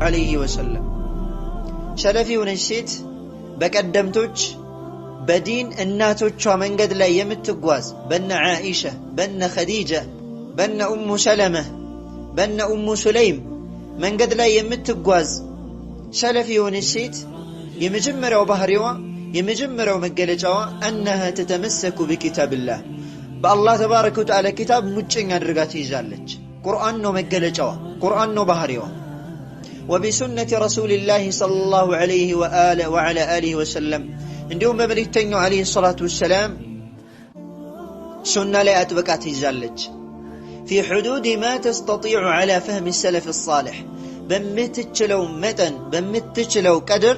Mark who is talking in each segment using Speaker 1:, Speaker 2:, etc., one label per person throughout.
Speaker 1: عليه وسلم شلفي ونشيت بقدمتوች بدين እናቶቿ መንገድ ላይ የምትጓዝ በነ ዓኢሻ በነ ኸዲጃ በነ ኡሙ ሰለማ በነ ኡሙ ሱለይም መንገድ ላይ የምትጓዝ ሸለፊ ونشيت የመጀመሪያው ባህሪዋ የመጀመሪያው መገለጫዋ انها تتمسك بكتاب الله بالله تبارك وتعالى كتاب ሙጭኝ አድርጋ ትይዛለች ቁርአን ነው መገለጫዋ ቁርአን ነው ባህሪዋ وبسنة رسول الله صلى الله عليه وعلى آله وسلم እንዲሁም በመልእክተኛው አለይሂ ሰላቱ ወሰለም ሱና ላይ አጥብቃ ትይዛለች في حدود ما تستطيع على فهم السلف الصالح በምትችለው መጠን በምትችለው ቀድር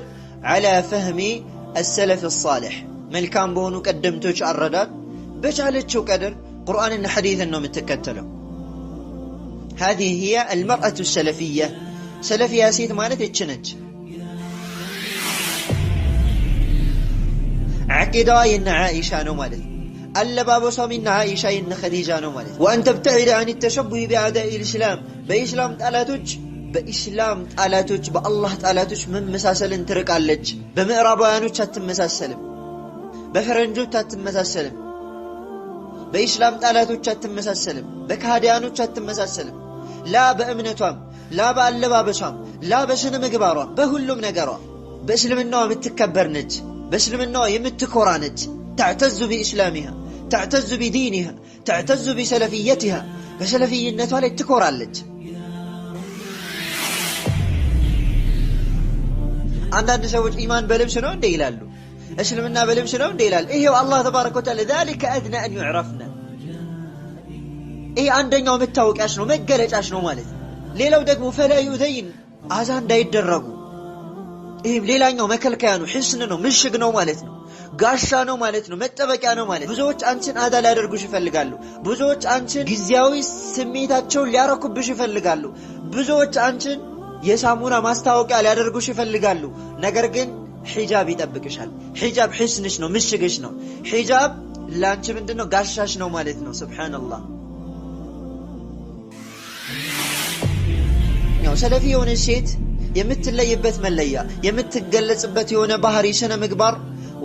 Speaker 1: على فهم السلف الصالح መልካም በሆኑ ቀደምቶች አረዳድ በቻለችው ቀድር ቁርአንና ሐዲስን ነው የምትከተለው هذه هي المرأة السلفية سلفية سيت مالت اتشنج عقيدة إن عائشة نو مالت اللبابو صامين عائشة إن خديجة نو مالت وأن تبتعد عن التشبه بأعداء الإسلام بإسلام تألاتوج بإسلام تألاتوج بالله تألاتوج من مساسل انترك عليك بمقرابانوج تتم مساسلم بفرنجوج تتم مساسلم بإسلام تألاتوج تتم مساسلم بكهديانوج تتم مساسلم لا بأمنتهم لا بألبابشام لا بسن مقبارا بهلم نقرا بإسلامنا متكبرنج بإسلامنا يمتكورانج تعتز بإسلامها تعتز بدينها تعتز بسلفيتها بسلفينتها لتكورالج عندنا نسوي إيمان بلبسنا وندي يلالو إسلامنا بلبسنا وندي يلال إيه الله تبارك وتعالى ذلك أدنى أن يعرفنا إيه عندنا يوم التوك أشنو مقلج أشنو مالت ሌላው ደግሞ فلا يذين አዛ እንዳይደረጉ ይሄም ሌላኛው መከልከያ ነው ህስን ነው ምሽግ ነው ማለት ነው ጋሻ ነው ማለት ነው መጠበቂያ ነው ማለት ብዙዎች አንቺን አዳ ሊያደርጉሽ ይፈልጋሉ ብዙዎች አንቺን ጊዜያዊ ስሜታቸውን ሊያረኩብሽ ይፈልጋሉ ብዙዎች አንቺን የሳሙና ማስታወቂያ ሊያደርጉሽ ይፈልጋሉ ነገር ግን ሒጃብ ይጠብቅሻል ሒጃብ ህስንሽ ነው ምሽግሽ ነው ሒጃብ ላንቺ ምንድነው ጋሻሽ ነው ማለት ነው ሱብሃንአላህ ሰለፊ የሆነ ሴት የምትለይበት መለያ የምትገለጽበት የሆነ ባህሪ ስነ ምግባር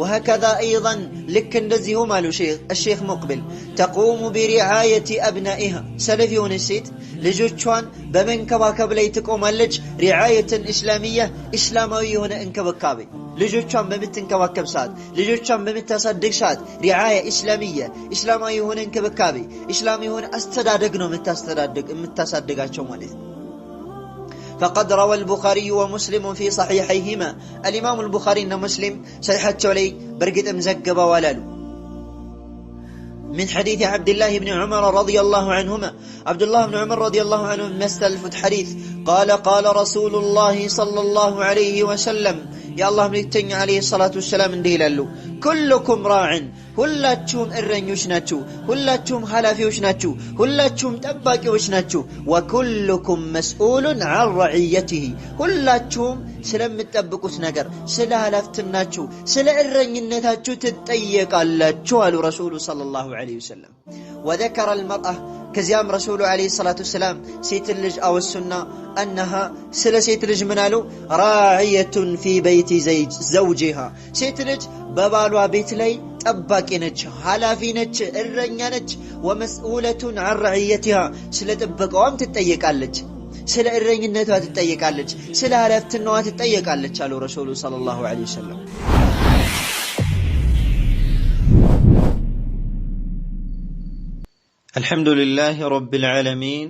Speaker 1: وهكذا ايضا لك እንደዚሁ ማሉ الشيخ مقبل تقوم برعايه ابنائها ሰለፊ የሆነ ሴት ልጆቿን በመንከባከብ ላይ ትቆማለች رعايه اسلاميه እስላማዊ የሆነ እንክብካቤ ልጆቿን በምትንከባከብ ሰዓት ልጆቿን በምታሳድግ ሰዓት رعايه اسلاميه እስላማዊ የሆነ እንክብካቤ እስላማዊ የሆነ አስተዳደግ ነው የምታሳድጋቸው ማለት ነው فقد روى البخاري ومسلم في صحيحيهما الإمام البخاري ومسلم صحيحته لي برقت مزقبة ولالو من حديث عبد الله بن عمر رضي الله عنهما عبد الله بن عمر رضي الله عنه مستلفت حديث قال رسول الله صلى الله عليه وسلم يا الله ملكتني عليه الصلاة والسلام انديه لالو كلكم راع ሁላችሁም እረኞች ናችሁ ሁላችሁም ሐላፊዎች ናችሁ ሁላችሁም ጠባቂዎች ናችሁ وكلكم مسؤول عن رعيته ሁላችሁም ስለምትጠብቁት ነገር ስለ ሐላፍትናችሁ ስለ እረኝነታችሁ ትጠየቃላችሁ አሉ ረሱሉ ሰለላሁ ዐለይሂ ወሰለም وذكر المرأة كزيام رسول عليه الصلاة والسلام سيت اللج أو السنة أنها سيت اللج منالو راعية في بيت زوجها سيت اللج ببالوا بيت لي طباقي نچ حلافي نچ እረኛ ነች ومسؤولة عن رعيتها ስለ ጥበቃዋም ትጠየቃለች ስለ እረኝነቷ ትጠየቃለች ስለ ሐላፍትናዋ ትጠየቃለች አሉ ረሱሉ ሰለላሁ ዐለይሂ ወሰለም الحمد لله رب العالمين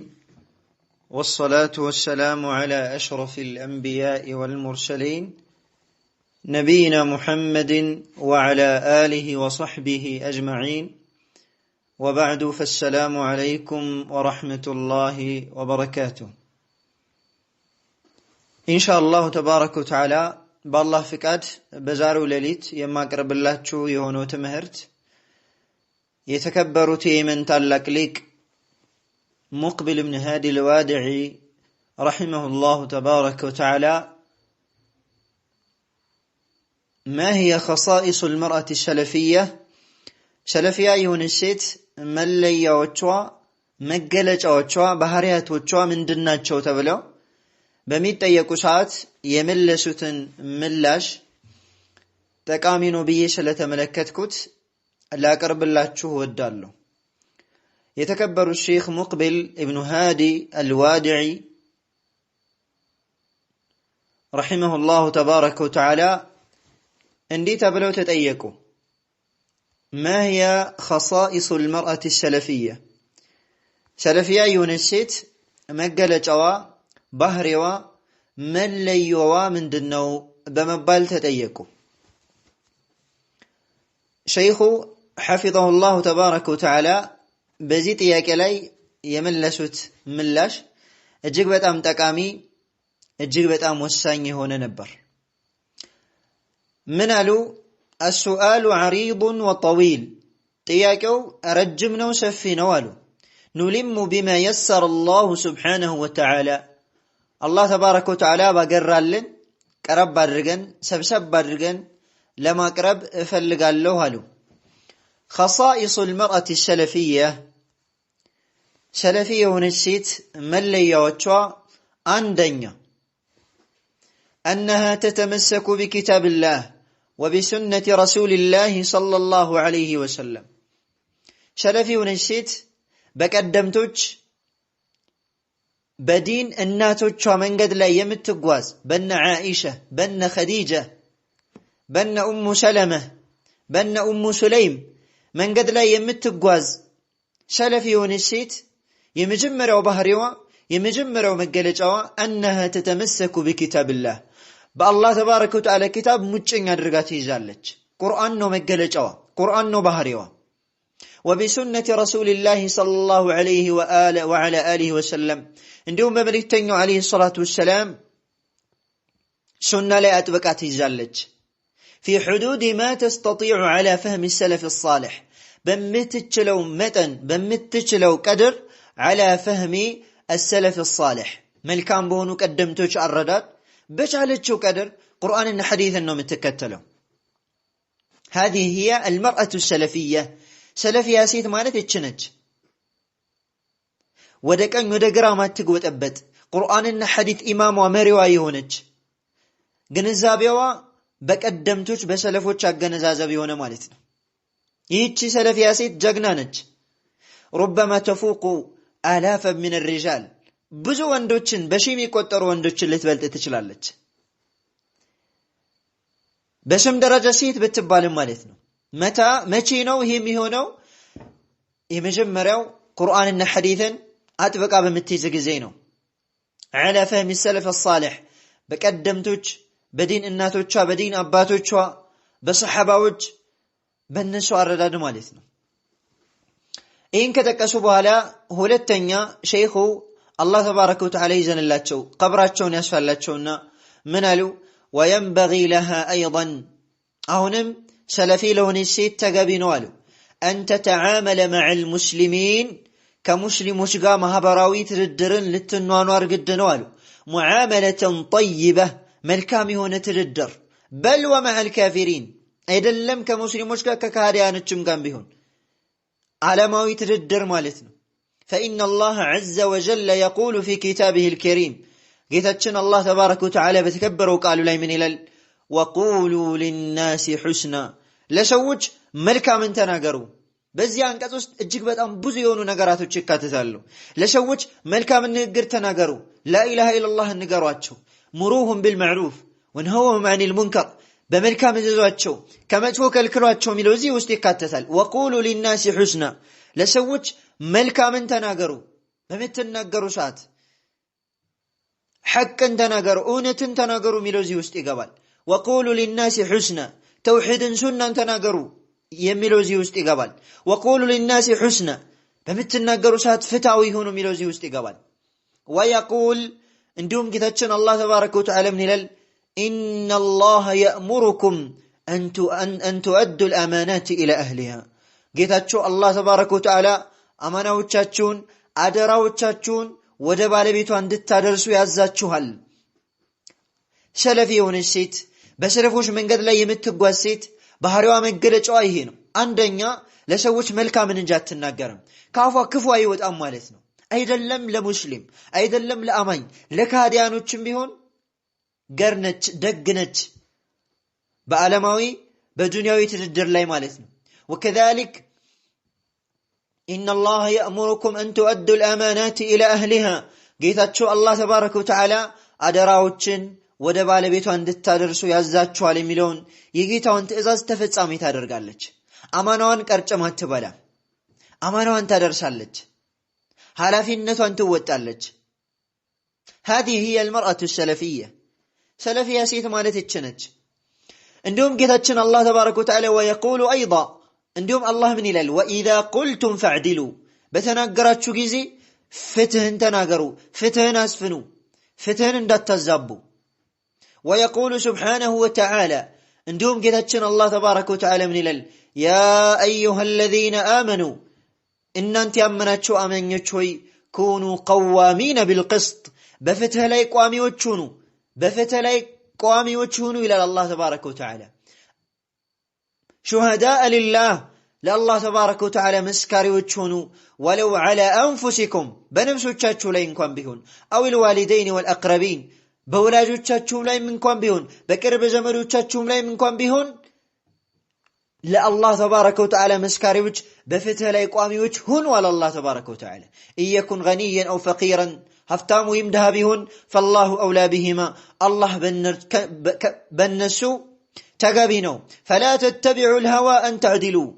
Speaker 1: والصلاة والسلام على أشرف الأنبياء والمرسلين نبينا محمد وعلى آله وصحبه أجمعين وبعد فالسلام عليكم ورحمة الله وبركاته إن شاء الله تبارك وتعالى بالله فكاد بزارو لليت يما قرب الله شو يهونو تمهرت يتكبروا تيمن تالك ليك مقبل بن هادي الوادعي رحمه الله تبارك وتعالى ما هي خصائص المرأة السلفية سلفية يونسيت مليا وچوا مقلج وچوا بحريات وچوا من دناتشو تبلو በሚጠየቁ ሰዓት የመለሱትን ምላሽ ጠቃሚ ነው ብዬ ስለተመለከትኩት ላቀርብላችሁ እወዳለሁ። የተከበሩ ሼኽ ሙቅቢል ኢብኑ ሃዲ አልዋዲዒ ረሒመሁላሁ ተባረከ ወተዓላ እንዲህ ተብለው ተጠየቁ። ማ ሂየ ኸሳኢሱ አልመርአቲ ሰለፊያ፣ ሰለፊያ የሆነች ሴት መገለጫዋ፣ ባህሪዋ፣ መለያዋ ምንድነው በመባል ተጠየቁ። ሸይኹ ሐፊዘሁላሁ ተባረከ ወተዓላ በዚህ ጥያቄ ላይ የመለሱት ምላሽ እጅግ በጣም ጠቃሚ፣ እጅግ በጣም ወሳኝ የሆነ ነበር። ምን አሉ? السؤال عريض وطويل، ጥያቄው ረጅም ነው ሰፊ ነው አሉ። نلم بما يسر الله سبحانه وتعالى، الله تبارك وتعالى ባገራልን ቀረብ አድርገን ሰብሰብ አድርገን ለማቅረብ እፈልጋለሁ አሉ። خصائص المرأة السلفية، سلفية የሆነች ሴት መለያዎቿ አንደኛ أنها تتمسك بكتاب الله وبسنة رسول الله صلى الله عليه وسلم، سلفي የሆነች ሴት በቀደምቶች በዲን እናቶቿ መንገድ ላይ የምትጓዝ በነ ዓኢሻ በነ ኸዲጃ በነ ኡሙ ሰለመ በነ ኡሙ ሱለይም መንገድ ላይ የምትጓዝ ሰለፊ የሆነች ሴት የመጀመሪያው ባህሪዋ የመጀመሪያው መገለጫዋ أنها تتمسك بكتاب الله، በአላህ ተባረከ ወተዓላ ኪታብ ሙጭኝ አድርጋ ትይዛለች። ቁርአን ነው መገለጫዋ፣ ቁርአን ነው ባህሪዋ። وبسنة رسول الله صلى الله عليه وعلى آله وسلم، እንዲሁም በመልእክተኛው عليه الصلاة والسلام ሱና ላይ አጥብቃ ትይዛለች። في حدود ما تستطيع على فهم السلف الصالح، በምትችለው መጠን በምትችለው ቀድር على فهم السلف الصالح، መልካም በሆኑ ቀደምቶች አረዳድ በቻለችው ቀድር ቁርአንና ሐዲስን ነው የምትከተለው። هذه هي المرأة السلفية، ሰለፊያ ሴት ማለት እቺ ነች። ወደ ቀኝ ወደ ግራ ማትጎጠበጥ፣ ቁርአንና ሐዲስ ኢማሟ መሪዋ የሆነች፣ ግንዛቤዋ በቀደምቶች በሰለፎች አገነዛዘብ የሆነ ማለት ነው። ይህቺ ሰለፊያ ሴት ጀግና ነች። ربما تفوق آلاف من الرجال، ብዙ ወንዶችን በሺህ የሚቆጠሩ ወንዶችን ልትበልጥ ትችላለች። በስም ደረጃ ሴት ብትባልም ማለት ነው። መቼ ነው ይሄ የሚሆነው? የመጀመሪያው ቁርአንና ሐዲስን አጥብቃ በምትይዝ ጊዜ ነው። على فهم السلف الصالح، በቀደምቶች በዲን እናቶቿ በዲን አባቶቿ በሰሐባዎች በእነሱ አረዳድ ማለት ነው። ይህን ከጠቀሱ በኋላ ሁለተኛ ሸይኹ አላህ ተባረከ ወተዓላ ይዘንላቸው ቀብራቸውን ያስፋላቸውና ምን አሉ? وينبغي لها أيضا، አሁንም ሰለፊ ለሆነች ሴት ተገቢ ነው አሉ أن تتعامل مع المسلمين، ከሙስሊሞች ጋር ማህበራዊ ትድድርን ልትኗኗር ግድ ነው አሉ። معاملة طيبة፣ መልካም የሆነ ትድድር። بل ومع الكافرين، አይደለም ከሙስሊሞች ጋር ከካህዲያኖችም ጋር ቢሆን ዓለማዊ ትድድር ማለት ነው። فإن الله عز وجل يقول في كتابه الكريم، ጌታችን አላህ ተባረከ ወተዓላ በተከበረው ቃሉ ላይ ምን ይላል? وقولوا للناس حسنا፣ ለሰዎች መልካምን ተናገሩ። በዚህ አንቀጽ ውስጥ እጅግ በጣም ብዙ የሆኑ ነገራቶች ይካተታሉ። ለሰዎች መልካም ንግግር ተናገሩ፣ ላኢላሃ ኢላላህ ንገሯቸው። ሙሩሁም ቢልመዕሩፍ ወንሀውሁም ዐኒል ሙንከር፣ በመልካም እዘዟቸው ከመጥፎ ከልክሏቸው የሚለው እዚህ ውስጥ ይካተታል። ወቁሉ ሊናሲ ሑስና፣ ለሰዎች መልካምን ተናገሩ። በምትናገሩ ሰዓት ሐቅን ተናገሩ፣ እውነትን ተናገሩ የሚለው እዚህ ውስጥ ይገባል። ወቁሉ ሊናሲ ሑስና፣ ተውሂድን ሱናን ተናገሩ የሚለው እዚህ ውስጥ ይገባል። ወቁሉ ሊናሲ ሑስና፣ በምትናገሩ ሰዓት ፍትሃዊ ሆኑ የሚለው እዚህ ውስጥ ይገባል። ወየቁል፣ እንዲሁም ጌታችን አላህ ተባረከ ወተዓላ ምን ይላል? ኢነላህ የእሙሩኩም አን ቱአዱ ልአማናት ኢላ አህሊሃ፣ ጌታቸው አላህ ተባረከ ወተዓላ አማናዎቻችሁን አደራዎቻችሁን ወደ ባለቤቷ እንድታደርሱ ያዛችኋል። ሰለፊ የሆነች ሴት በሰለፎች መንገድ ላይ የምትጓዝ ሴት ባህሪዋ መገለጫዋ ይሄ ነው። አንደኛ ለሰዎች መልካምን እንጂ አትናገርም፣ ከአፏ ክፉ አይወጣም ማለት ነው። አይደለም ለሙስሊም አይደለም ለአማኝ ለካዲያኖችም ቢሆን ገርነች ደግነች በዓለማዊ በዱንያዊ ትድድር ላይ ማለት ነው وكذلك إن الله يأمركم أن تؤدوا الأمانات إلى أهلها ጌታችሁ አላህ ተባረከ ወተዓላ አደራዎችን ወደ ባለቤቷ እንድታደርሱ ያዛችኋል የሚለውን የጌታውን ትእዛዝ ተፈጻሚ ታደርጋለች አማናዋን ቀርጨም አትበላ አማናዋን ታደርሳለች ኃላፊነቷን ትወጣለች هذه هي المرأة السلفية سلفية ሴት ማለት እችነች እንዲሁም ጌታችን አላህ ተባረከ ወተዓላ ويقول أيضا እንዲሁም አላህ ምን ይላል وإذا قلتم فاعدلوا በተናገራችሁ ጊዜ ፍትህን ተናገሩ ፍትህን አስፍኑ ፍትህን እንዳታዛቡ ويقول سبحانه وتعالى እንዲሁም ጌታችን አላህ ተባረከ ወተዓላ ምን ይላል يا أيها الذين آمنوا እናንተ ያመናችሁ አማኞች ሆይ كونوا قوامين بالقسط በፍትህ ላይ ቋሚዎች ሁኑ በፍትህ ላይ ቋሚዎች ሁኑ ይላል አላህ ተባረከ ወተዓላ شهداء لله ለአላህ ተባረከ ወተዓላ መስካሪዎች ሁኑ ولو على أنفسكم በነፍሶቻችሁ ላይ እንኳን ቢሆን أو الوالدين والأقربين በወላጆቻችሁ ላይ እንኳን ቢሆን በቅርብ ዘመዶቻችሁ ላይ እንኳን ቢሆን ለአላህ ተባረከ ወተዓላ መስካሪዎች በፍትህ ላይ ቋሚዎች ሁኑ አለ አላህ ተባረከ ወተዓላ إن يكن غنيا أو فقيرا ሀብታሙ ወይም ድሃ ቢሆን فالله أولى بهما الله በነሱ ተገቢ ነው فلا تتبعوا الهوى أن تعدلوا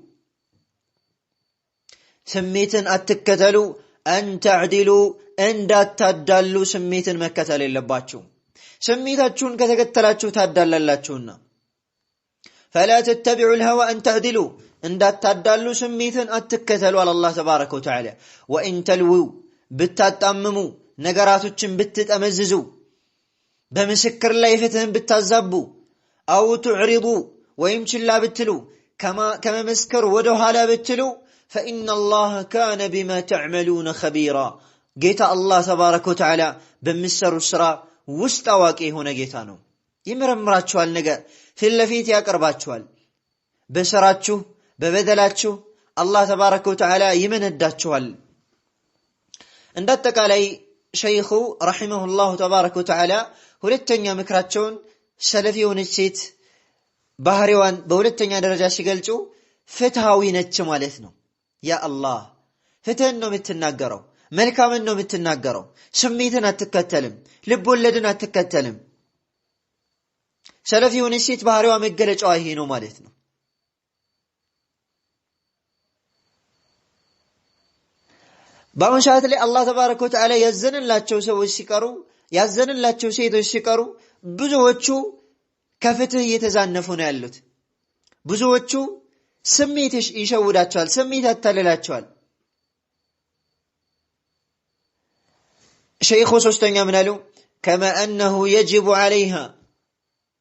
Speaker 1: ስሜትን አትከተሉ أن تعدلوا እንዳታዳሉ ስሜትን መከተል የለባችሁ ስሜታችሁን ከተከተላችሁ ታዳላላችሁና فلا تتبعوا الهوى أن تعدلوا እንዳታዳሉ ስሜትን አትከተሉ አለ አላህ ተባረከ ወተዓላ وإن تلووا ብታጣምሙ ነገራቶችን ብትጠመዝዙ በምስክር ላይ ፍትህን ብታዛቡ أو تعرضوا ወይም ችላ ብትሉ ከመመስከር ወደ ኋላ ብትሉ فإن الله كان بما تعملون خبيرا ጌታ አላህ ተባረከ ወተዓላ በሚሰሩ ስራ ውስጥ አዋቂ የሆነ ጌታ ነው ይመረምራችኋል ነገር ፊት ለፊት ያቀርባችኋል በስራችሁ በበደላችሁ አላህ ተባረከ ወተዓላ ይመነዳችኋል እንደተቃላይ ሸይኹ ረሂመሁላህ ተባረከ ወተዓላ ሁለተኛ ምክራቸውን ሰለፊውን ሴት ባህሪዋን በሁለተኛ ደረጃ ሲገልጹ ፍትሃዊ ነች ማለት ነው ያ አላህ ፍትህን ነው የምትናገረው መልካምን ነው የምትናገረው ስሜትን አትከተልም ልብ ወለድን አትከተልም ሰለፊውን ሴት ባህሪዋ መገለጫዋ ይሄ ነው ማለት ነው በአሁን ሰዓት ላይ አላህ ተባረከ ወተዓላ ያዘነላቸው ሰዎች ሲቀሩ ያዘነላቸው ሴቶች ሲቀሩ ብዙዎቹ ከፍትህ እየተዛነፉ ነው ያሉት ብዙዎቹ ስሜት ይሸውዳቸዋል ስሜት ያታልላቸዋል ሸይኹ ሶስተኛ ምን አሉ كما أنه يجب عليها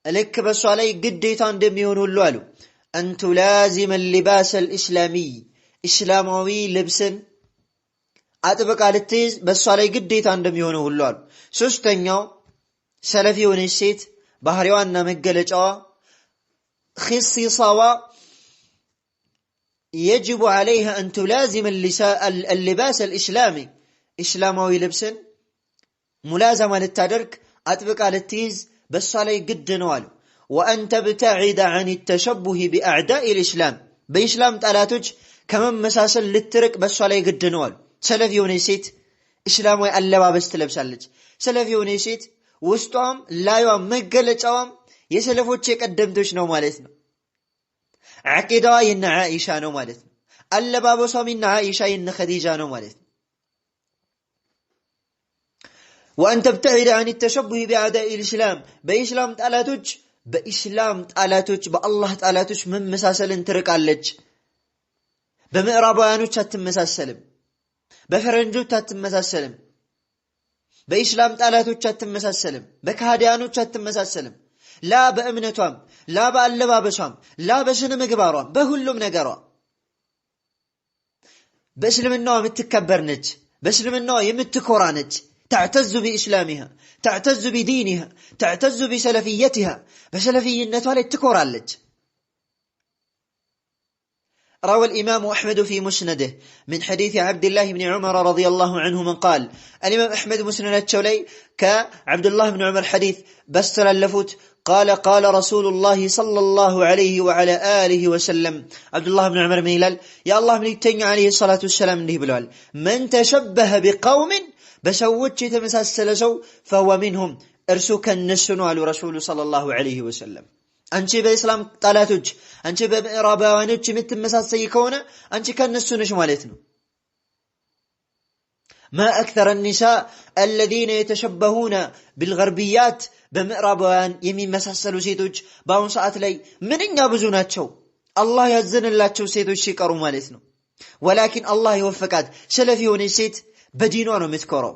Speaker 1: ልክ በሷ ላይ ግዴታ እንደሚሆን ሁሉ አሉ أن تلازم اللباس الإسلامي እስላማዊ ልብስን አጥብቃ ልትይዝ በሷ ላይ ግዴታ እንደሚሆን ሁሉ አሉ ሶስተኛው ሰለፊ የሆነች ሴት ባህሪዋና መገለጫዋ خصيصዋ يجب عليها أن تلازم اللباس الإسلامي إسلامي لبسن ملازمة للتدرك أطبق للتيز بس علي قد نوال وأن تبتعد عن التشبه بأعداء الإسلام بإسلام تألاتج كمان مساسل للترك بس علي قد نوال سلفي ونسيت إسلامي اللبا بس تلبسالج سلفي ونسيت وستوام لا يوام مقلجوام يسلفو تشيك قدمتوش نو مالتنا عقيدة ين عائشة نو مالتنا اللبابوسا من عائشة ين خديجة نو مالتنا وأن تبتعد عن التشبه بأعداء الإسلام بإسلام تألاتوج بالله تألاتوج من مساسل انترك عليك بمقربانوج تتمساسلم بفرنجوج تتمساسلم بإسلام تألاتوج تتمساسلم بكهاديانوج تتمساسلم لا بأمنتهم لا بألبابسهم لا بسن مقبارهم بهلم نقرا بسلم النوم التكبرنج بسلم النوم يمتكورانج تعتز بإسلامها تعتز بدينها تعتز بسلفيتها بسلفينتها لتكورالج روى الإمام أحمد في مسنده من حديث عبد الله بن عمر رضي الله عنه من قال الإمام أحمد مسند الشولي كعبد الله بن عمر حديث بستر اللفوت قال قال رسول الله صلى الله عليه وعلى آله وسلم عبد الله بن عمر ميلال يا الله من يتنع عليه الصلاة والسلام انه بلوال من تشبه بقوم بسوتش تمساسل سو فهو منهم ارسوك النسنو على رسول صلى الله عليه وسلم አንቺ በእስላም ጣላቶች አንቺ በምዕራባውያኖች የምትመሳሰይ ከሆነ አንቺ ከነሱ ነሽ ማለት ነው ما أكثر النساء الذين يتشبهون بالغربيات በምዕራባውያን የሚመሳሰሉ ሴቶች በአሁን ሰዓት ላይ ምንኛ ብዙ ናቸው አላህ ያዘንላቸው ሴቶች ሲቀሩ ማለት ነው ولكن الله يوفقات ሰለፊ የሆነች ሴት በዲኗ ነው የምትኮራው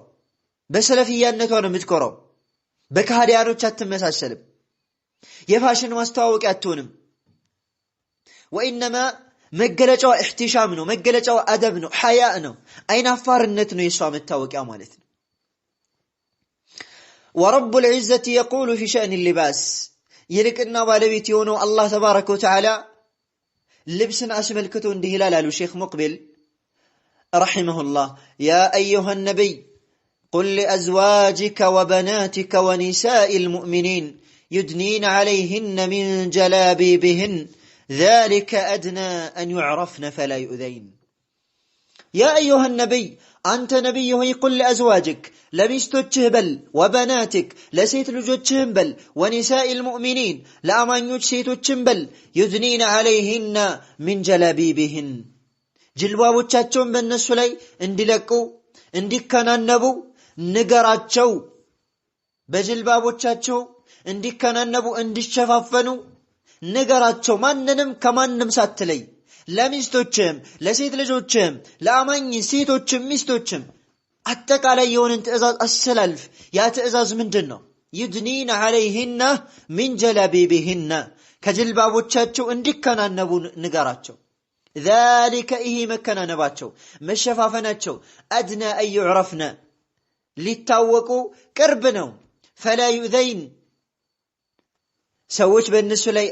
Speaker 1: በሰለፊያነቷ ነው የምትኮራው በካህዲያኖች አትመሳሰልም የፋሽን ማስተዋወቂያ አትሆንም وانما መገለጫው احتشام ነው መገለጫው አደብ ነው ሐያ ነው አይናፋርነት ነው የሷ መታወቂያ ማለት ነው ورب العزة يقول في شأن اللباس يلقنا ባለቤት የሆነው አላህ ተባረከ ወተዓላ ልብስን አስመልክቶ እንዲህ ይላል አሉ ሼክ ሙቅቢል رحمه الله يا ايها النبي قل لازواجك وبناتك ونساء المؤمنين يدنين عليهن من جلابيبهن ذلك أدنى أن يعرفن فلا يؤذين يا أيها النبي أنت نبي يقول لأزواجك لمستوجه بل وبناتك لسيت لجوجهم بل ونساء المؤمنين لأمانيوج سيتوجهم بل يدنين عليهن من جلابيبهن جلبابوچاچون በእነሱ ላይ እንዲለቁ እንዲከናነቡ ንገራቸው በጅልባቦቻቸው እንዲከናነቡ እንዲሸፋፈኑ ንገራቸው ማንንም ከማንም ሳትለይ ለሚስቶችም ለሴት ልጆችም ለአማኝ ሴቶችም ሚስቶችም አጠቃላይ የሆነን ትእዛዝ አሰላልፍ ያ ትእዛዝ ምንድነው ይድኒና عليهن من جلابيبهن ከጅልባቦቻቸው እንዲከናነቡ ንገራቸው ذلك إيه መከናነባቸው መሸፋፈናቸው أدنى أن يعرفن ሊታወቁ ቅርብ ነው فلا يؤذين ሰዎች በእነሱ ላይ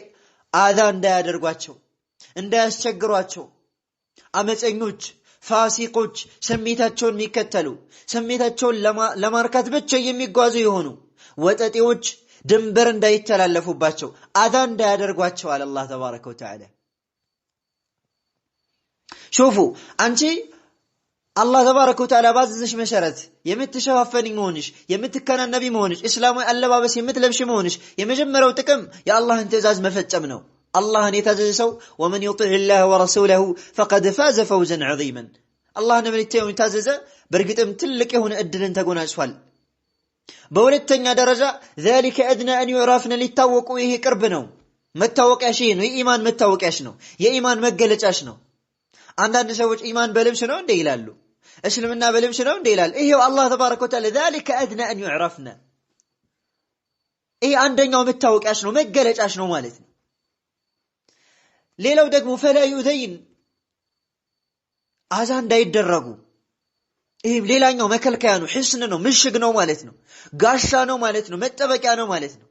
Speaker 1: አዛ እንዳያደርጓቸው እንዳያስቸግሯቸው አመፀኞች ፋሲቆች ስሜታቸውን የሚከተሉ ስሜታቸውን ለማርካት ብቻ የሚጓዙ የሆኑ ወጠጤዎች ድንበር እንዳይተላለፉባቸው አዛ እንዳያደርጓቸው አለ አላህ ተባረከ ወተዓላ شوفوا አንቺ አላህ ተባረከ ወተዓላ ባዘዘሽ መሰረት የምትሸፋፈኝ መሆንሽ የምትከናነቢ መሆንሽ እስላማዊ አለባበስ የምትለብሽ መሆንሽ የመጀመሪያው ጥቅም የአላህን ትእዛዝ መፈጸም ነው አላህን የታዘዘው ومن يطع الله ورسوله فقد فاز فوزا عظيما አላህን መልእክተኛው የታዘዘ በርግጥም ትልቅ የሆነ እድልን ተጎናጽፏል በሁለተኛ ደረጃ ذلك ادنى ان يعرفن ሊታወቁ ይሄ ቅርብ ነው መታወቂያሽ ነው የኢማን መታወቂያሽ ነው የኢማን መገለጫሽ ነው አንዳንድ ሰዎች ኢማን በልብስ ነው እንደ ይላሉ እስልምና በልብስ ነው እንደ ይላል ይሄው አላህ ተባረከ ወተዓላ ذلك ادنى ان يعرفن ይሄ አንደኛው መታወቂያሽ ነው መገለጫሽ ነው ማለት ነው ሌላው ደግሞ فلا يؤذين አዛ እንዳይደረጉ ይሄ ሌላኛው መከልከያ ነው ህስን ነው ምሽግ ነው ማለት ነው ጋሻ ነው ማለት ነው መጠበቂያ ነው ማለት ነው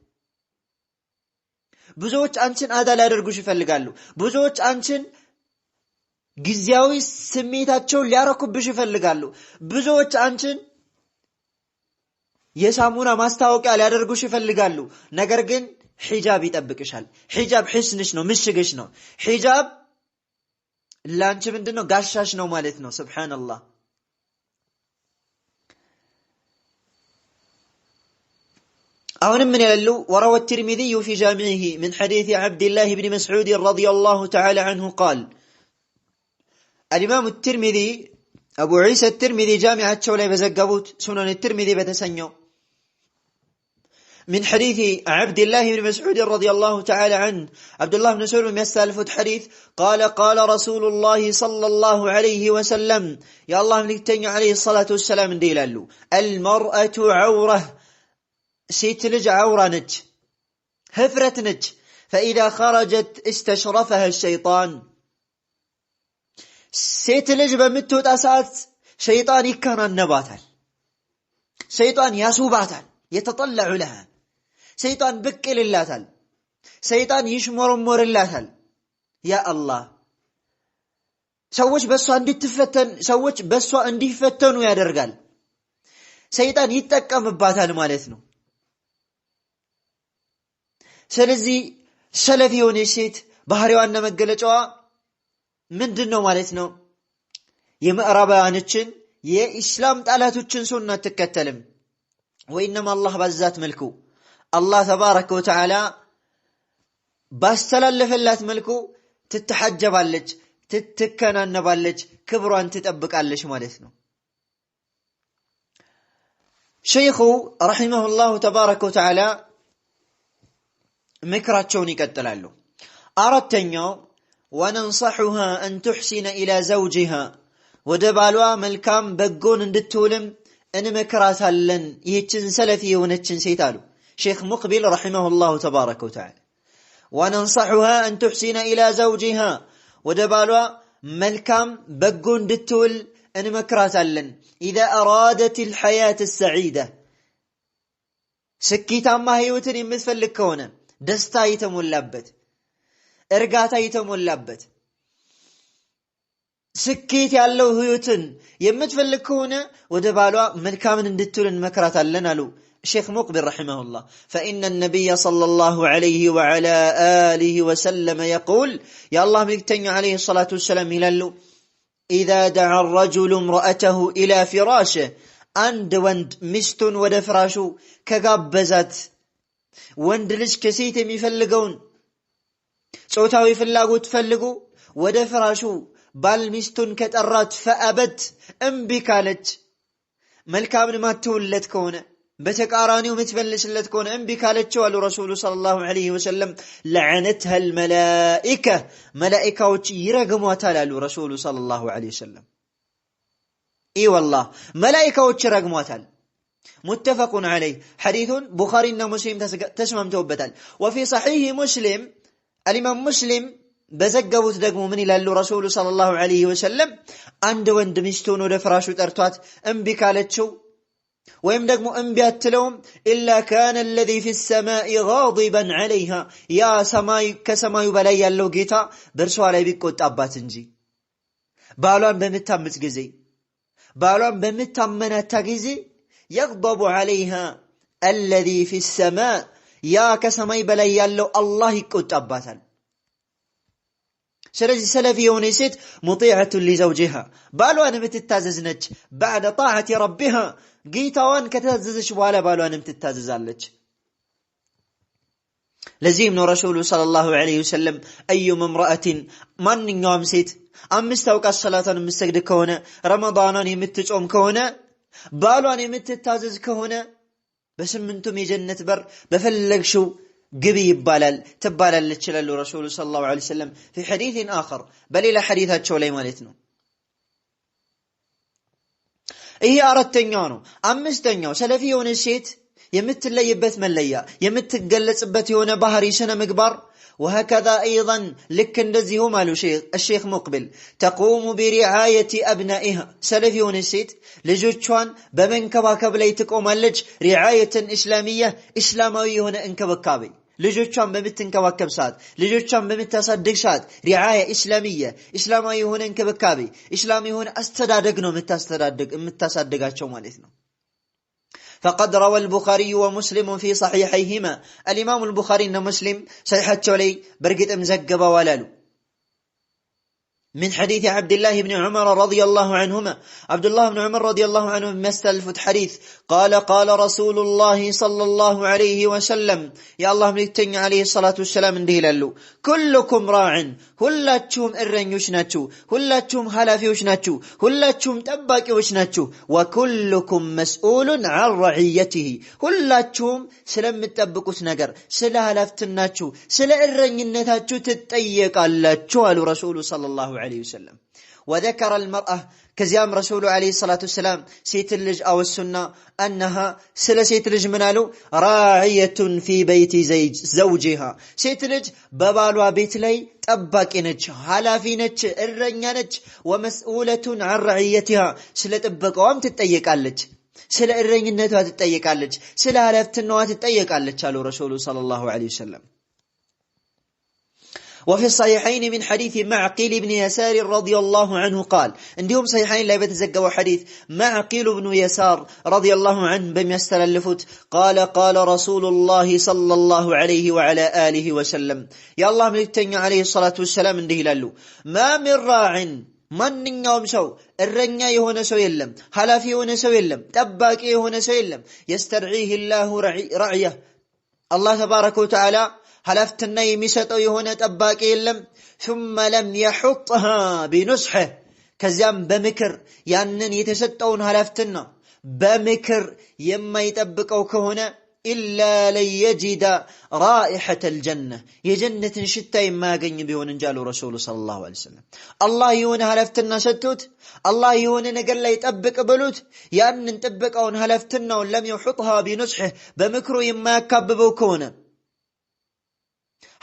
Speaker 1: ብዙዎች አንቺን አዛ ሊያደርጉሽ ይፈልጋሉ ብዙዎች አንቺን ጊዜያዊ ስሜታቸውን ሊያረኩብሽ ይፈልጋሉ ብዙዎች አንቺን የሳሙና ማስታወቂያ ሊያደርጉሽ ይፈልጋሉ ነገር ግን ሒጃብ ይጠብቅሻል ሒጃብ ህስንሽ ነው ምሽግሽ ነው ሒጃብ ላንቺ ምንድነው ጋሻሽ ነው ማለት ነው ሱብሃንአላህ أولا من يلو وروى الترمذي في جامعه من حديث عبد الله بن مسعود رضي الله تعالى عنه قال الإمام الترمذي أبو عيسى الترمذي جامعة شولي بزقبوت سنن الترمذي بتسنيو من حديث عبد الله بن مسعود رضي الله تعالى عنه عبد الله بن مسعود يستلفت حديث قال قال رسول الله صلى الله عليه وسلم يا الله ملكتني عليه الصلاة والسلام ديلالو المرأة عورة ستلج عورة نج هفرة نج فإذا خرجت استشرفها الشيطان ستلج بمتوت أساس شيطان كان النباتل شيطان يسوباتل يتطلع لها شيطان بكل اللاتل شيطان يشمر اللاتل يا الله ሰዎች በሷ እንዲፈተኑ ያደርጋል። ሰይጣን ይጠቀምባታል ማለት ነው። ስለዚህ ሰለፊ የሆነች ሴት ባህሪዋና መገለጫዋ ምንድነው ማለት ነው? የምዕራባውያኖችን የኢስላም ጣላቶችን ሱና አትከተልም። ወኢነማ አላህ ባዛት መልኩ አላህ ተባረከ ወተዓላ ባስተላለፈላት መልኩ ትተሐጀባለች፣ ትከናነባለች፣ ክብሯን ትጠብቃለች ማለት ነው። ሸይኹ ረሒመሁላሁ ተባረከ ወተዓላ ምክራቸውን ይቀጥላሉ። አራተኛው ወነንصحها أن تحسن إلى زوجها ወደ ባሏ መልካም በጎን እንድትውልም እንመክራታለን ይህችን ሰለፊ የሆነችን ሴት አሉ ሼክ ሙቅቢል ረሒመሁላሁ ተባረከ ወተዓላ። ወነንصحها أن تحسن إلى زوجها ወደ ባሏ መልካም በጎ እንድትውል እንመክራታለን إذا أرادت الحياة السعيدة ስኬታማ ህይወትን የምትፈልግ ከሆነ ደስታ የተሞላበት እርጋታ የተሞላበት ስኬት ያለው ህይወትን የምትፈልግ ከሆነ ወደ ባሏ መልካምን እንድትውል እንመክራታለን አሉ ሼክ ሙቅቢል ረሒመሁላህ። فإن النبي صلى الله عليه وعلى آله وسلم يقول يا الله ملكتني عليه الصلاة والسلام ይላሉ إذا دعا الرجل امرأته إلى فراشه አንድ ወንድ ሚስቱን ወደ ፍራሹ ከጋበዛት ወንድ ልጅ ከሴት የሚፈልገውን ጾታዊ ፍላጎት ፈልጎ ወደ ፍራሹ ባል ሚስቱን ከጠራት ፈአበት እምቢ ካለች መልካምን ማትውለት ከሆነ በተቃራኒው ምትፈልስለት ከሆነ እምቢ ካለችው አሉ ረሱሉ ሰለላሁ ዐለይሂ ወሰለም لعنتها الملائكة መላእክቶች ይረግሟታል አሉ ረሱሉ ሰለላሁ ዐለይሂ ወሰለም። والله ملائكة رقمواتال متفق عليه حديث بخاري ومسلم تسمم توبتال. وفي صحيح مسلم الإمام مسلم بزقبوت دقمو من إلى الرسول صلى الله عليه وسلم عند وند مستون ودفراشو ترتوات انبي كالتشو ويم دقمو انبيات تلوم إلا كان الذي في السماء غاضبا عليها يا سماي كسماي بلاي اللو جيتا برسو علي بيكوت أباتنجي بالوان بمتامت جزي بالوان بمتامنات تجزي يغضب عليها الذي في السماء يا كسماي بلاي اللو الله يكوت أباتن. سلفي سلفي ست مطيعة لزوجها بالوان متتاززنج بعد طاعة ربها قيتوان كتاززش ولا بالوان متتاززالج. لزيم رسول صلى الله عليه وسلم أي امرأة من يوم ست أمستوك الصلاة مستقد كونه رمضان يمتجوم كونه بالوان يمتتازز كونه بس منتم جنة بر بفلق شو قبي يبالل تبالل لتشلل رسول صلى الله عليه وسلم في حديث آخر بل إلى حديثات شولي مالتنا إيه أردتنيانو أمستنيانو سلفيون الشيت يمت اللي يبث من ليا يمت قلت بتيون بحري سنة مقبر. وهكذا أيضا لك الذي هم الشيخ مقبل تقوم برعاية أبنائها سلفيون السيت لجوتشوان بمن كواكب ليتقوم اللج رعاية إسلامية إسلامية هنا انكبكابي لجوتشوان بمتن كواكب ساد لجوتشوان بمتصدق ساد رعاية إسلامية إسلامية هنا انكبكابي إسلامي هنا استدادقنا متصدقاتشو مالتنا. فقد روى البخاري ومسلم في صحيحيهما الإمام البخاري ومسلم صحيحة شولي برقت مزقب ولالو من حديث عبد الله بن عمر رضي الله عنهما عبد الله بن عمر رضي الله عنه مستلفت حديث قال رسول الله صلى الله عليه وسلم يا الله ملكتن عليه الصلاة والسلام انده لالو كلكم راع هلاتشم الرنيوش ناتشو هلاتشم حلافيوش ناتشو هلاتشم تباكيوش ناتشو وكلكم مسؤول عن رعيته هلاتشم سلم التبكوس نقر سلا هلافتناتشو سلا الرنينتاتشو تتأيق اللاتشو على رسول صلى الله عليه وسلم. وذكر المرأة كزيام رسول عليه الصلاة والسلام سيت اللج أو السنة أنها سيت اللج منالو راعية في بيت زوجها سيت اللج ببالوا بيت لي تباكينج حلافينج الرنيانج ومسؤولة عن رعيتها سلا تبقوام تتأيقالج سلا الرنينتها تتأيقالج سلا هلافتنوها تتأيقالج قالوا رسول صلى الله عليه وسلم. وفي الصحيحين من حديث معقل بن يسار رضي الله عنه قال عندهم صحيحين لا يتزقوا حديث معقل بن يسار رضي الله عنه بمستلفت قال قال رسول الله صلى الله عليه وعلى آله وسلم يا الله ملكتني عليه الصلاة والسلام انده لالو ما من راع ማንኛውም ሰው እረኛ የሆነ ሰው የለም ሐላፊ የሆነ ሰው የለም ጠባቂ የሆነ ሰው የለም يسترعيه الله رعيه الله تبارك وتعالى ሐላፍትና የሚሰጠው የሆነ ጠባቂ የለም ثم لم يحطها بنصحه ከዚያም በምክር ያንን የተሰጠውን ሐላፍትና በምክር የማይጠብቀው ከሆነ إلا ليجد رائحة الجنة يجنة شتى ما يغني بيون انجالو رسول صلى الله عليه وسلم الله يهون هلفتنا ستوت الله يهون نقل لا يطبق بلوت يان نطبقون هلفتنا ولم يحطها بنصحه بمكرو يما يكببو كونه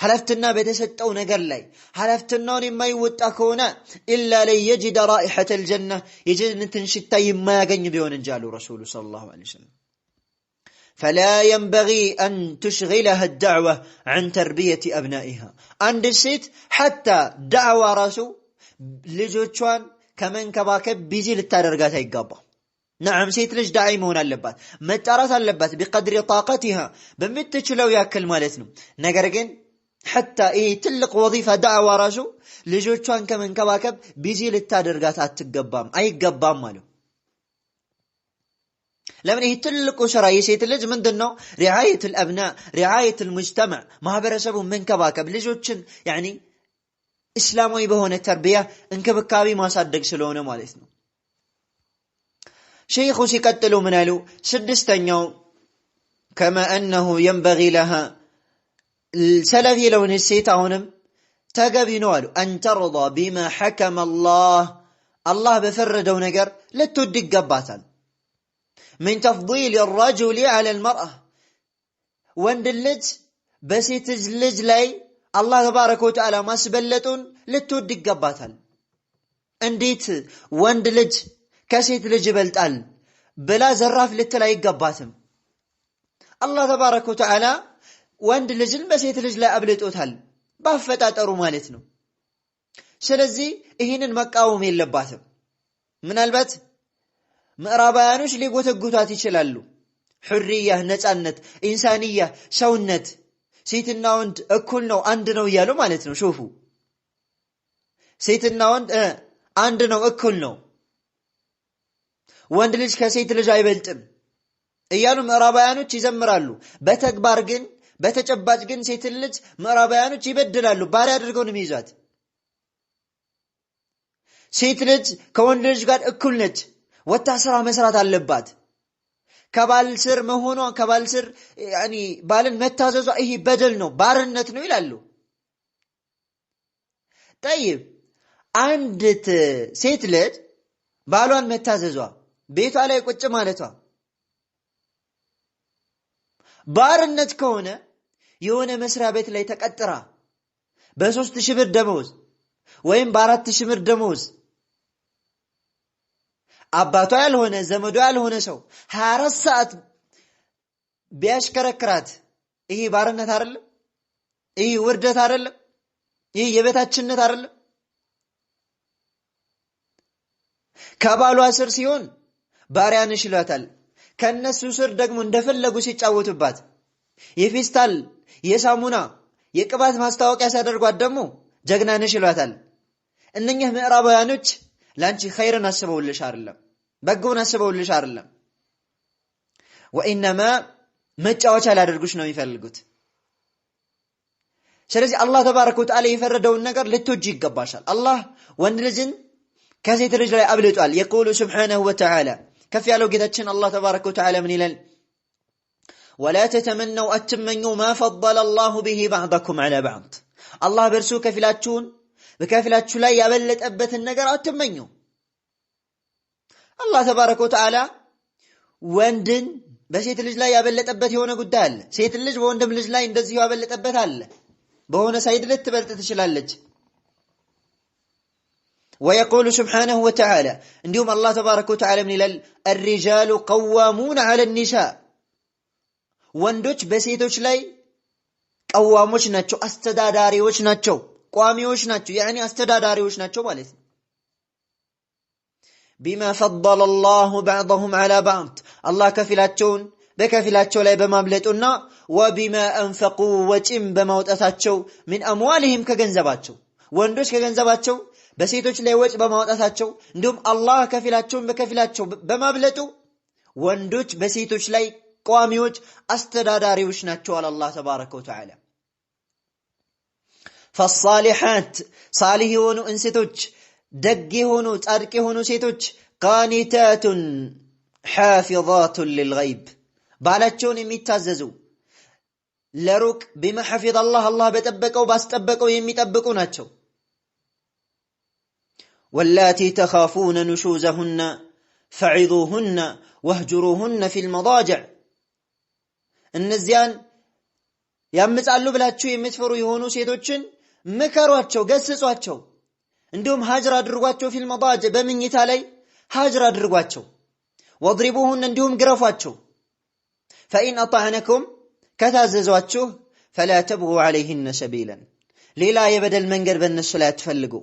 Speaker 1: هلفتنا بتسطو نقل لا هلفتنا يما يوطا كونه إلا ليجد رائحة الجنة يجنة شتى ما يغني بيون انجالو رسول صلى الله عليه وسلم فلا ينبغي أن تشغلها الدعوة عن تربية أبنائها عند الست حتى دعوة رسو لجوتشوان كمن كباكب بيزي للتدرجات يقابا نعم سيت لج داعي مهون اللبات متارات اللبات بقدر طاقتها بمتش لو ياكل مالتنا نقرقين حتى تلق وظيفة دعوة رسو لجوتشوان كمن كباكب بيزي للتدرجات تقبام أي قبام مالو لمن يتلق شراي سيت لج من دنو رعاية الأبناء رعاية المجتمع ما برسبهم من كباكب لجوتشن يعني إسلامي بهون التربية انكبكابي ما صدق سلونه مالتنا شيخ سيكتلوا منالو سدستنيو كما أنه ينبغي لها السلفي لو نسيتهونم تقبينوالو أن ترضى بما حكم الله بفردو نقر لتدق قباتا من تفضيل الرجل على المرأة واندلج بسيت جلج لي الله تبارك وتعالى ما سبلتون لتودق قباتل انديت واندلج كسيت لجبلتال بلا زراف لتلاي قباتم الله تبارك وتعالى واندلج بسيت لج لا أبلتوتال بافتاترو مالتنو سلزي اهين المقاوم يلباتم من البت ምዕራባውያኖች ሊጎተጉታት ይችላሉ حريه ነጻነት ኢንሳንያ ሰውነት ሴትና ወንድ እኩል ነው አንድ ነው ይያሉ ማለት ነው ሹፉ ሴትና ወንድ አንድ ነው እኩል ነው ወንድ ልጅ ከሴት ልጅ አይበልጥም እያሉ ምዕራባውያኖች ይዘምራሉ በተግባር ግን በተጨባጭ ግን ሴት ልጅ ምዕራባውያኖች ይበድላሉ ባሪያ አድርገው ነው የሚይዟት ሴት ልጅ ከወንድ ልጅ ጋር እኩል ነች ወጣ ስራ መስራት አለባት ከባል ስር መሆኗ ከባል ስር ያኒ ባልን መታዘዟ ይሄ በደል ነው ባርነት ነው ይላሉ طيب አንዲት ሴት ልጅ ባሏን መታዘዟ ቤቷ ላይ ቁጭ ማለቷ ባርነት ከሆነ የሆነ መስሪያ ቤት ላይ ተቀጥራ በ3000 ብር ደሞዝ ወይም በ4000 ብር ደሞዝ አባቷ ያልሆነ ዘመዷ ያልሆነ ሰው 24 ሰዓት ቢያሽከረክራት ይሄ ባርነት አይደለም ይሄ ውርደት አይደለም ይሄ የበታችነት አይደለም ከባሏ ስር ሲሆን ባሪያ ነሽ ይላታል ከነሱ ስር ደግሞ እንደፈለጉ ሲጫወቱባት የፌስታል የሳሙና የቅባት ማስታወቂያ ሲያደርጓት ደግሞ ጀግና ነሽ ይላታል እነኛ ምዕራባውያኖች ላንቺ ኸይርን አስበውልሽ አይደለም በጎን አስበውልሽ አይደለም ወኢንማ መጫወቻ ላደርጉሽ ነው የሚፈልጉት ስለዚህ አላህ ተባረከ ወተዓላ የፈረደውን ነገር ልትወጂ ይገባሻል አላህ ወንድ ልጅን ከሴት ልጅ ላይ አብልጧል يقول سبحانه وتعالى كف ያለው ጌታችን አላህ ተባረከ ወተዓላ ምን ይላል ولا تتمنوا اتمنوا ما فضل الله به بعضكم على بعض الله በርሱ ከፊላችሁን በከፊላችሁ ላይ ያበለጠበትን ነገር አትመኙ አላህ ተባረከ ወተዓላ ወንድን በሴት ልጅ ላይ ያበለጠበት የሆነ ጉዳይ አለ ሴት ልጅ በወንድም ልጅ ላይ እንደዚህ ያበለጠበት አለ በሆነ ሳይድ ልትበልጥ ትችላለች ويقول سبحانه وتعالى እንዲሁም አላህ ተባረከ ወተዓላ ምን ይላል الرجال قوامون على النساء ወንዶች በሴቶች ላይ ቀዋሞች ናቸው አስተዳዳሪዎች ናቸው ቋሚዎች ናቸው ያኒ አስተዳዳሪዎች ናቸው ማለት ነው بما فضل الله بعضهم على بعض الله ከፊላቸውን በከፊላቸው ላይ በማብለጡና وبما انفقوا ወጪም በማውጣታቸው من اموالهم ከገንዘባቸው ወንዶች ከገንዘባቸው በሴቶች ላይ ወጪ በማውጣታቸው እንዲሁም አላህ ከፊላቸውን በከፊላቸው በማብለጡ ወንዶች በሴቶች ላይ ቋሚዎች አስተዳዳሪዎች ናቸው አለ አላህ ተባረከ ወተዓላ فالصالحات صالح የሆኑ እንስቶች ደግ የሆኑ ጻድቅ የሆኑ ሴቶች قانتات حافظات للغيب ባላቸውን የሚታዘዙ ለሩቅ بما حفظ الله الله በጠበቀው ባስጠበቀው የሚጠብቁ ናቸው واللاتي تخافون نشوزهن فعظوهن واهجروهن في المضاجع እነዚያን ያምጻሉ ብላችሁ የምትፈሩ የሆኑ ሴቶችን ምከሯቸው ገስጿቸው እንዲሁም ሀጅር አድርጓቸው في المضاجع በመኝታ ላይ ሀጅር አድርጓቸው واضربوهن እንዲሁም ግረፏቸው فإن أطعنكم كتاززواችሁ فلا تبغوا عليهن سبيلا ሌላ የበደል መንገድ በእነሱ ላይ አትፈልጉ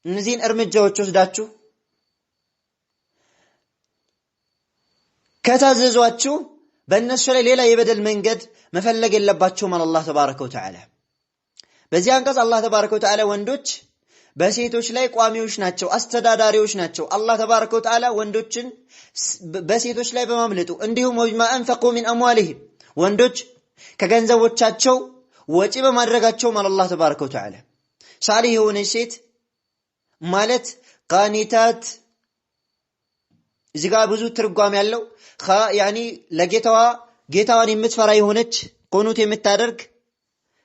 Speaker 1: እነዚህን እርምጃዎች ወስዳችሁ ከታዘዟችሁ በእነሱ ላይ ሌላ የበደል መንገድ መፈለግ የለባችሁም አለ አላህ ተባረከ ወተዓላ በዚህ አንቀጽ አላህ ተባረከ ወተዓላ ወንዶች በሴቶች ላይ ቋሚዎች ናቸው አስተዳዳሪዎች ናቸው አላህ ተባረከ ወተዓላ ወንዶችን በሴቶች ላይ በማምለጡ እንዲሁም ወማ አንፈቁ ሚን አምዋሊሂም ወንዶች ከገንዘቦቻቸው ወጪ በማድረጋቸው ማለት አላህ ተባረከ ወተዓላ ሳሊህ የሆነች ሴት ማለት ቃኒታት እዚህ ጋር ብዙ ትርጓሜ ያለው ያኒ ጌታዋን የምትፈራ የሆነች ቁኑት የምታደርግ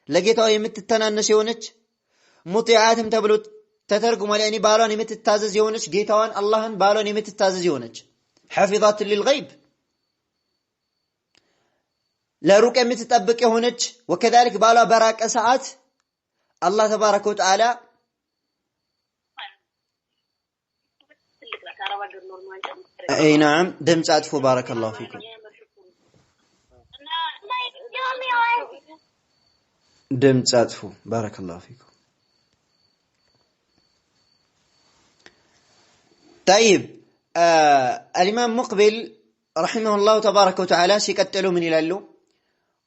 Speaker 1: ለጌታዋ የምትተናነስ የሆነች ሙጢዓትም ተብሎ ተተርጉሟል ያኒ ባሏን የምትታዘዝ የሆነች ጌታዋን አላህን ባሏን የምትታዘዝ የሆነች حافظات للغيب ለሩቅ የምትጠብቅ የሆነች وكذلك ባሏ በራቀ ሰዓት አላህ ተባረከ ወተዓላ اي نعم دمج عطفو بارك الله فيكم دمج عطفو بارك الله فيكم طيب الإمام مقبل رحمه الله تبارك وتعالى سيكتلوا من إلالو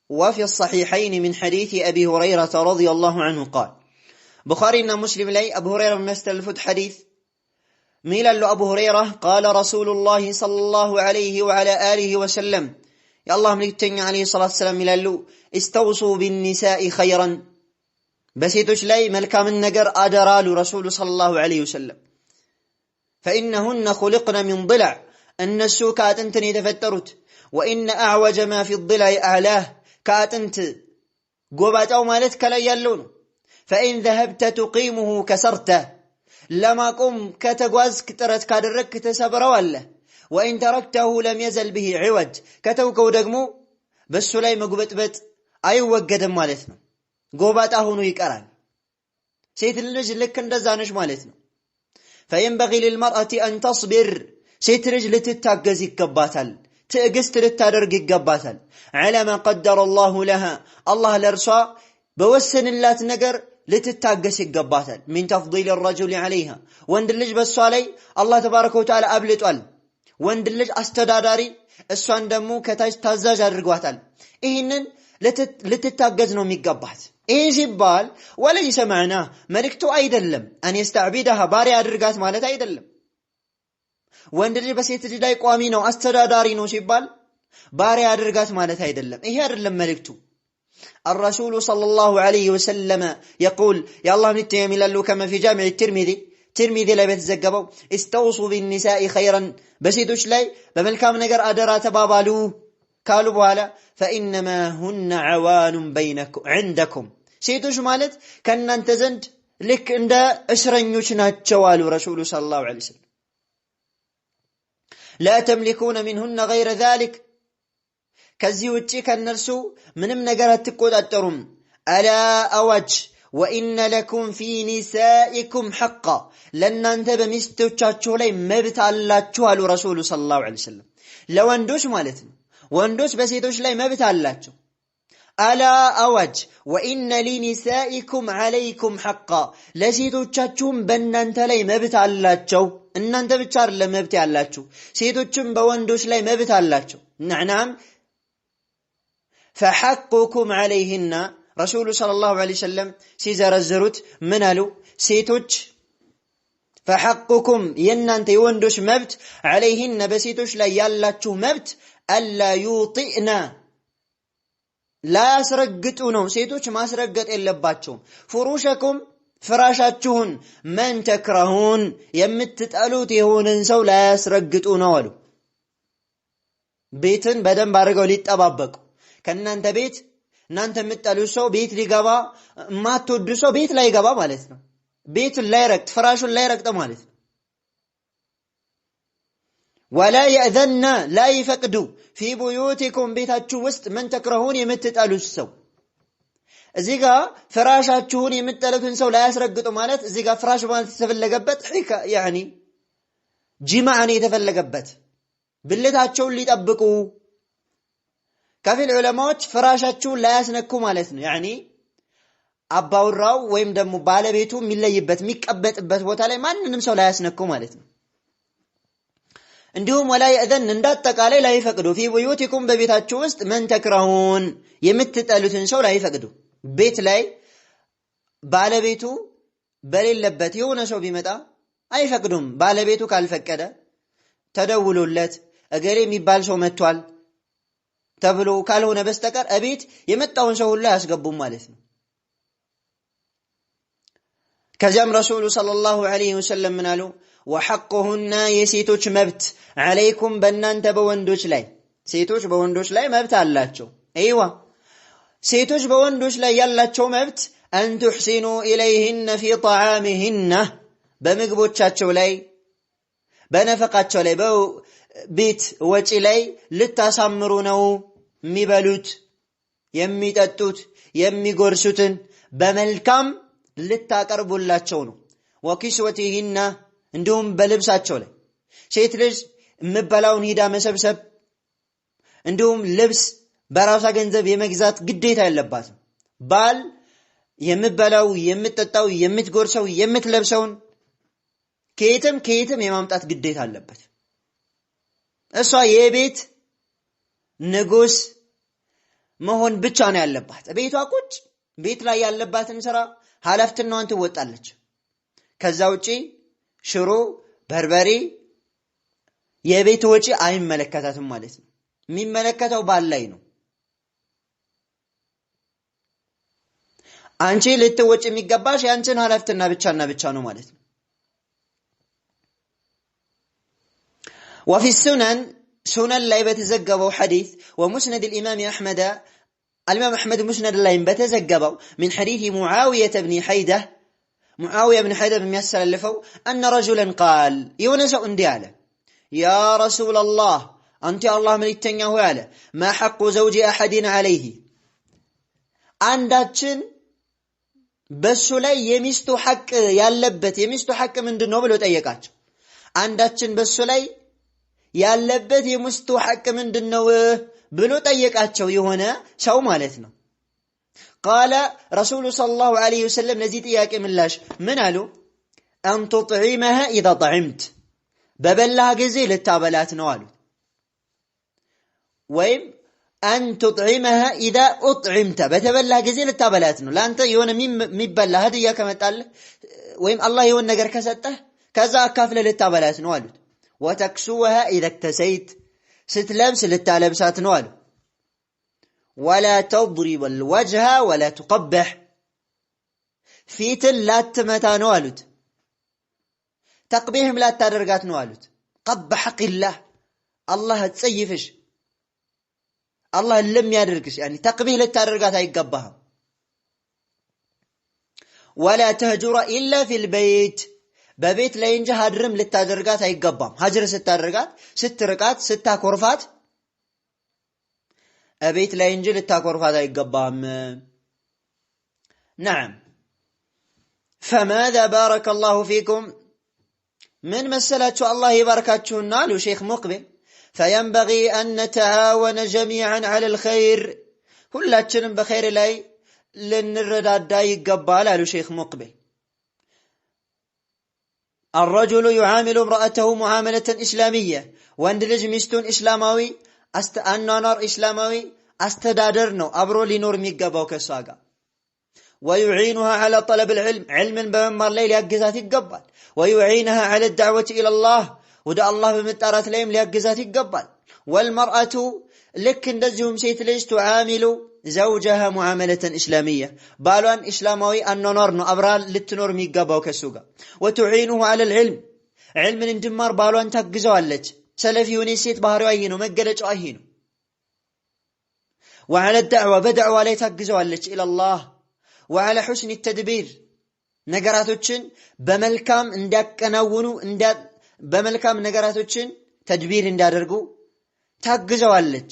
Speaker 1: وفي الصحيحين من حديث أبي هريرة رضي الله عنه قال بخاري مسلم لي أبو هريرة مستلفت حديث ميلال أبو هريرة قال رسول الله صلى الله عليه وعلى آله وسلم يا الله ملكتني عليه الصلاة والسلام ميلال استوصوا بالنساء خيرا بسيتوش لي ملكا من نقر أدرال رسول صلى الله عليه وسلم فإنهن خلقن من ضلع النسو كاتنتني تفترت وإن أعوج ما في الضلع أعلاه كاتنت قوبات أو مالتك لا يلون فإن ذهبت تقيمه كسرته لما قم كتغواز كترت كادرك تسبروا الله وإن تركته لم يزل به عوج كتوكو دغمو بس لاي مغبطبط አይወገድም ማለት ነው ጎባጣ ሆኖ ይቀራል ሴት ልጅ ልክ እንደዛ ነሽ ማለት ነው فينبغي للمرأة أن تصبر ሴት ልጅ ልትታገዝ ይገባታል ትዕግስት ልታደርግ ይገባታል على ما قدر الله لها الله ለርሷ በወሰንላት ነገር ልትታገስ ይገባታል من تفضيل الرجل عليها ወንድ ልጅ በሷ ላይ አላህ ተባረከ ወተዓላ አብልጧል ወንድ ልጅ አስተዳዳሪ እሷን ደግሞ ከታች ታዛዥ አድርጓታል ይሄንን ልትታገዝ ነው የሚገባት ይሄ ሲባል ወለይሰ ማዕና መልእክቱ አይደለም አን يستعبدها ባሪያ አድርጋት ማለት አይደለም ወንድ ልጅ በሴት ልጅ ላይ ቋሚ ነው አስተዳዳሪ ነው ሲባል ባሪያ አድርጋት ማለት አይደለም ይሄ አይደለም መልእክቱ الرسول صلى الله عليه وسلم يقول يا الله نتيم لله كما في جامع الترمذي لا بتزغبوا استوصوا بالنساء خيرا بسيتوش لاي بملكام ነገር አደራ ተባባሉ ካሉ በኋላ فانما هن عوان بينكم عندكم ሴቶች ማለት ከናንተ ዘንድ ልክ እንደ እስረኞች ናቸው አሉ ረሱሉ ሰለላሁ ዐለይሂ ወሰለም لا تملكون منهن غير ذلك ከዚህ ውጪ ከነርሱ ምንም ነገር አትቆጣጠሩም الا اوج وان لكم في نسائكم حقا ለናንተ በሚስቶቻችሁ ላይ መብት አላችሁ አሉ ረሱሉ ሰለላሁ ዐለይሂ ወሰለም ለወንዶች ማለት ነው ወንዶች በሴቶች ላይ መብት አላቸው አላ አዋጅ ወኢነ ሊኒሳኢኩም ዐለይኩም ሐቃ ለሴቶቻችሁም በእናንተ ላይ መብት አላቸው። እናንተ ብቻ አይደለም መብት ያላችሁ፣ ሴቶችም በወንዶች ላይ መብት አላቸው። ነዓም ፈሐቁኩም ዐለይሂና ረሱሉ ሰለላሁ ዐለይሂ ወሰለም ሲዘረዝሩት ምን አሉ? ሴቶች ፈሐቁኩም የእናንተ የወንዶች መብት ዐለይሂነ በሴቶች ላይ ያላችሁ መብት አላ ዩጢእና ላያስረግጡ ነው። ሴቶች ማስረገጥ የለባቸውም። ፍሩሸኩም ፍራሻችሁን መን ተክረሁን የምትጠሉት የሆነን ሰው ላያስረግጡ ነው አሉ። ቤትን በደንብ አድርገው ሊጠባበቁ ከእናንተ ቤት እናንተ የምትጠሉት ሰው ቤት ሊገባ የማትወዱ ሰው ቤት ላይ ገባ ማለት ነው። ቤቱን ላይ ረግጥ ፍራሹን ላይ ረግጥ ማለት ነው። ወላ የእዘና ላይ ፈቅዱ ፊ ቡዩቲኩም ቤታችሁ ውስጥ መን ተክረሁን የምትጠሉት ሰው። እዚህ ጋር ፍራሻችሁን የምትጠሉትን ሰው ላይ ያስረግጡ ማለት እዚህ ጋር ፍራሽ ማለት የተፈለገበት ያኒ ጂማዕን የተፈለገበት ብልታቸውን ሊጠብቁ ከፊል ዑለማዎች ፍራሻችሁን ላይ ያስነኩ ማለት ነው። ያኒ አባውራው ወይም ደግሞ ባለቤቱ የሚለይበት የሚቀበጥበት ቦታ ላይ ማንንም ሰው ላይ ያስነኩ ማለት ነው። እንዲሁም ወላ የእዘን እንዳጠቃላይ ላይ ፈቅዱ ፊ ቡዩቲኩም በቤታችሁ ውስጥ መን ተክረሁን የምትጠሉትን ሰው ላይ ፈቅዱ። ቤት ላይ ባለቤቱ በሌለበት የሆነ ሰው ቢመጣ አይፈቅዱም። ባለቤቱ ካልፈቀደ ተደውሎለት እገሌ የሚባል ሰው መጥቷል ተብሎ ካልሆነ በስተቀር እቤት የመጣውን ሰው ሁሉ አያስገቡም ማለት ነው። ከዚያም ረሱሉ ሰለላሁ ዐለይሂ ወሰለም ምን አሉ? ወሐቁሁና የሴቶች መብት ዐለይኩም በእናንተ በወንዶች ላይ ሴቶች በወንዶች ላይ መብት አላቸው። አይዋ ሴቶች በወንዶች ላይ ያላቸው መብት አን ትሕሲኑ ኢለይሂነ ፊ ጠዓሚሂነ በምግቦቻቸው ላይ በነፈቃቸው ላይ በቤት ወጪ ላይ ልታሳምሩ ነው። የሚበሉት የሚጠጡት የሚጎርሱትን በመልካም ልታቀርቡላቸው ነው። ወኪስወቲሂነ እንዲሁም በልብሳቸው ላይ ሴት ልጅ የምበላውን ሂዳ መሰብሰብ እንዲሁም ልብስ በራሷ ገንዘብ የመግዛት ግዴታ የለባትም። ባል የምበላው የምትጠጣው የምትጎርሰው የምትለብሰውን ከየትም የማምጣት ግዴታ አለበት። እሷ የቤት ንጉስ መሆን ብቻ ነው ያለባት። ቤቷ ቁጭ ቤት ላይ ያለባትን ስራ ኃላፊነቷን ትወጣለች። ከዛ ውጪ ሽሮ በርበሬ የቤት ወጪ አይመለከታትም ማለት ነው። የሚመለከተው ባል ላይ ነው። አንቺ ልትወጪ የሚገባሽ ያንቺን ኃላፊነትና ብቻና ብቻ ነው ማለት ነው። وفي السنن سنن ላይ በተዘገበው ሐዲስ ومسند الامام احمد الامام احمد مسند ላይ በተዘገበው من حديث معاويه بن حيده معاويه بن حيده የሚያስተላልፈው ان رجلا قال የሆነ ሰው እንዲህ አለ يا رسول الله انت الله መልእክተኛ ሆይ አለ ما حق زوج احدنا عليه አንዳችን በሱ ላይ የሚስቱ ሐቅ ያለበት የሚስቱ ሐቅ ምንድነው ብሎ ጠየቃቸው። አንዳችን በሱ ላይ ያለበት የሚስቱ ሐቅ ምንድነው ብሎ ጠየቃቸው የሆነ ሰው ማለት ነው። قال رسول صلى الله عليه وسلم ለዚህ ጥያቄ ምላሽ ምን አሉ? أن تطعمها إذا طعمت በበላህ ጊዜ ልታበላት ነው አሉ። ወይም أن تطعمها إذا أطعمت በተበላህ ጊዜ ልታበላት ነው። ላንተ የሆነ የሚበላ ሀዲያ ከመጣልህ ወይም አላህ የሆነ ነገር ከሰጠህ ከዛ አካፍለ ልታበላት ነው አሉት። وتكسوها إذا اكتسيت ستلبس للتالبسات نوال ولا تضرب الوجه ولا تقبح فيت لا تمتا نوالت تقبيهم لا تدرقات نوالت قبح حق الله تسيفش الله لم يدركش يعني تقبيه للتدرقات هيقبها ولا تهجر إلا في البيت በቤት ላይ እንጂ ሀድርም ልታደርጋት አይገባም። ሀጅር ስታደርጋት ስትርቃት ስታኮርፋት በቤት ላይ እንጂ ልታኮርፋት አይገባም። نعم فماذا بارك الله فيكم من مسلاችሁ الله ይባርካችሁና አሉ ሼክ ሙቅቢል فينبغي أن نتعاون جميعا على الخير ሁላችንም በኸይር ላይ ልንረዳዳ ይገባል አሉ ሼክ ሙቅቢል። الرجل يعامل امرأته معاملة إسلامية ወንድ ልጅ ሚስቱን እስላማዊ አኗኗር እስላማዊ አስተዳደር ነው አብሮ ሊኖር የሚገባው ከሷ ጋር። ويعينها على طلب العلم علما በመማር ላይ ሊያግዛት ይገባል። ويعينها على الدعوة إلى الله ወደ አላህ በመጣራት ላይም ሊያግዛት ይገባል። والمرأة ልክ እንደዚሁም ሴት ልጅ تعامل زوجها معاملة إسلامية ባሏን እስላማዊ አኗኗር ነው አብራ ልትኖር የሚገባው ከሱ ጋር። وتعينه على العلم علምን እንድማር ባሏን ታግዘዋለች። ሰለፊ የሆነ ሴት ባህሪዋ ይሄ ነው፣ መገለጫዋ ይሄ ነው። وعلى الدعوة بدعوة ላይ ታግዘዋለች إلى الله وعلى حسن التدبير ነገራቶችን በመልካም እንዲያከናውኑ በመልካም ነገራቶችን ተድቢር እንዲያደርጉ ታግዘዋለች።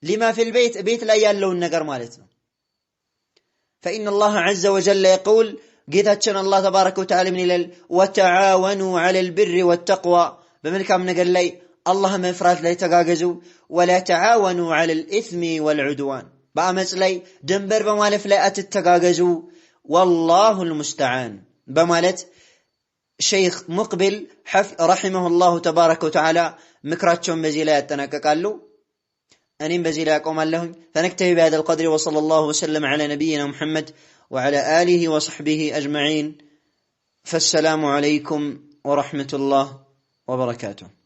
Speaker 1: لما في البيت بيت ላይ ያለውን ነገር ማለት ነው። فإن الله عز وجل يقول ጌታችን አላህ ተባረከ ወተዓላ ምን ይላል? وتعاونوا على البر والتقوى በመልካም ነገር ላይ አላህ መፍራት ላይ ተጋገዙ። ولا تعاونوا على الإثم والعدوان በአመጽ ላይ ድንበር በማለፍ ላይ አትተጋገዙ። والله المستعان በማለት ሼክ ሙቅቢል ረሂመሁላሁ ተባረከ ወተዓላ ምክራቸውን በዚህ ላይ ያጠናቀቃሉ። እኔም በዚህ ላይ አቆማለሁኝ። فنكتفي بهذا القدر وصلى الله وسلم على نبينا محمد وعلى آله وصحبه أجمعين. فالسلام عليكم ورحمة الله وبركاته.